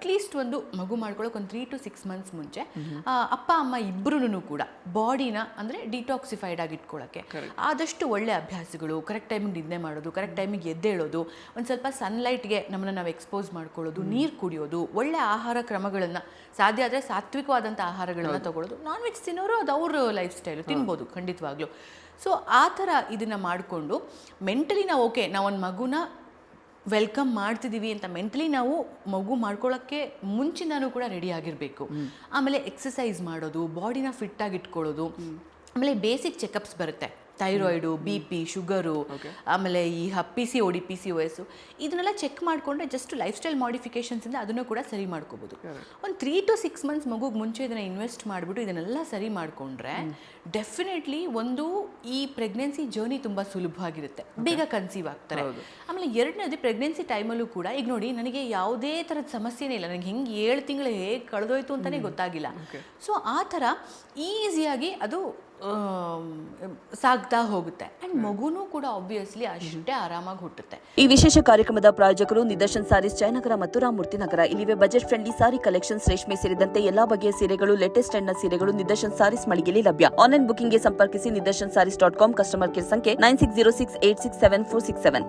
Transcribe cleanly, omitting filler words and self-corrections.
At least ಒಂದು ಮಗು ಮಾಡ್ಕೊಳ್ಳೋಕೆ ಒಂದು 3 to 6 months ಮುಂಚೆ ಅಪ್ಪ ಅಮ್ಮ ಇಬ್ಬರೂ ಕೂಡ ಬಾಡಿನ ಅಂದರೆ ಡಿಟಾಕ್ಸಿಫೈಡ್ ಆಗಿ ಇಟ್ಕೊಳ್ಳೋಕ್ಕೆ ಆದಷ್ಟು ಒಳ್ಳೆ ಅಭ್ಯಾಸಗಳು, ಕರೆಕ್ಟ್ ಟೈಮಿಗೆ ನಿದ್ದೆ ಮಾಡೋದು, ಕರೆಕ್ಟ್ ಟೈಮಿಗೆ ಎದ್ದೇಳೋದು, ಒಂದು ಸ್ವಲ್ಪ ಸನ್ಲೈಟ್ಗೆ ನಮ್ಮನ್ನು ನಾವು ಎಕ್ಸ್ಪೋಸ್ ಮಾಡ್ಕೊಳ್ಳೋದು, ನೀರು ಕುಡಿಯೋದು, ಒಳ್ಳೆ ಆಹಾರ ಕ್ರಮಗಳನ್ನು ಸಾಧ್ಯ ಆದರೆ ಸಾತ್ವಿಕವಾದಂಥ ಆಹಾರಗಳನ್ನು ತಗೊಳ್ಳೋದು. ನಾನ್ ವೆಜ್ ತಿನ್ನೋರು ಅದು ಅವ್ರ ಲೈಫ್ ಸ್ಟೈಲು, ತಿನ್ಬೋದು ಖಂಡಿತವಾಗ್ಲೂ. ಸೊ ಆ ಥರ ಇದನ್ನು ಮಾಡಿಕೊಂಡು ಮೆಂಟಲಿ ನಾವು ಓಕೆ ನಾವೊಂದು ಮಗುನ ವೆಲ್ಕಮ್ ಮಾಡ್ತಿದ್ದೀವಿ ಅಂತ ಮೆಂಟಲಿ ನಾವು ಮಗು ಮಾಡ್ಕೊಳ್ಳೋಕ್ಕೆ ಮುಂಚಿನೂ ಕೂಡ ರೆಡಿ ಆಗಿರಬೇಕು. ಆಮೇಲೆ ಎಕ್ಸಸೈಸ್ ಮಾಡೋದು, ಬಾಡಿನ ಫಿಟ್ಟಾಗಿ ಇಟ್ಕೊಳ್ಳೋದು, ಆಮೇಲೆ ಬೇಸಿಕ್ ಚೆಕಪ್ಸ್ ಬರುತ್ತೆ, ಥೈರಾಯ್ಡು, BP, ಶುಗರು, ಆಮೇಲೆ ಈ PCOD, PCOS ಇದನ್ನೆಲ್ಲ ಚೆಕ್ ಮಾಡಿಕೊಂಡ್ರೆ ಜಸ್ಟ್ ಲೈಫ್ ಸ್ಟೈಲ್ ಮಾಡಿಫಿಕೇಷನ್ಸಿಂದ ಅದನ್ನು ಕೂಡ ಸರಿ ಮಾಡ್ಕೋಬೋದು. ಒಂದು 3 to 6 months ಮಗುಗೆ ಮುಂಚೆ ಇದನ್ನು ಇನ್ವೆಸ್ಟ್ ಮಾಡಿಬಿಟ್ಟು ಇದನ್ನೆಲ್ಲ ಸರಿ ಮಾಡಿಕೊಂಡ್ರೆ ಡೆಫಿನೆಟ್ಲಿ ಒಂದು ಈ ಪ್ರೆಗ್ನೆನ್ಸಿ ಜರ್ನಿ ತುಂಬ ಸುಲಭವಾಗಿರುತ್ತೆ, ಬೇಗ ಕನ್ಸೀವ್ ಆಗ್ತಾರೆ. ಆಮೇಲೆ ಎರಡನೇದು ಪ್ರೆಗ್ನೆನ್ಸಿ ಟೈಮಲ್ಲೂ ಕೂಡ ಈಗ ನೋಡಿ ನನಗೆ ಯಾವುದೇ ಥರದ ಸಮಸ್ಯೆನೇ ಇಲ್ಲ, ನನಗೆ ಹೆಂಗೆ 7 ತಿಂಗಳು ಹೇಗೆ ಕಳೆದೋಯ್ತು ಅಂತಲೇ ಗೊತ್ತಾಗಿಲ್ಲ. ಸೊ ಆ ಥರ ಈಸಿಯಾಗಿ ಅದು ಸಾಗ್ತಾ ಹೋಗುತ್ತೆ ಆ್ಯಂಡ್ ಮಗುನೂ ಕೂಡ ಆಬ್ವಿಯಸ್ಲಿ ಅಷ್ಟೇ ಆರಾಮಾಗಿ ಹುಟ್ಟುತ್ತೆ. ಈ ವಿಶೇಷ ಕಾರ್ಯಕ್ರಮದ ಪ್ರಾಯೋಜಕರು ನಿದರ್ಶನ್ ಸಾರೀಸ್ ಜಯನಗರ ಮತ್ತು ರಾಮಮೂರ್ತಿ ನಗರ. ಇಲ್ಲಿವೆ ಬಜೆಟ್ ಫ್ರೆಂಡ್ಲಿ ಸಾರಿ ಕಲೆಕ್ಷನ್ಸ್, ರೇಷ್ಮೆ ಸೇರಿದಂತೆ ಎಲ್ಲಾ ಬಗೆಯ ಸೀರೆಗಳು, ಲೇಟೆಸ್ಟ್ ಟ್ರೆಂಡ್ನ ಸೀರೆಗಳು ನಿದರ್ಶನ್ ಸಾರೀಸ್ ಮಳಿಗೆಯಲ್ಲಿ ಲಭ್ಯ. ಆನ್ಲೈನ್ ಬುಕಿಂಗ್ಗೆ ಸಂಪರ್ಕಿಸಿ. nidarshansarees.com ಕಸ್ಟಮರ್ ಕೇರ್ ಸಂಖ್ಯೆ 9606867467.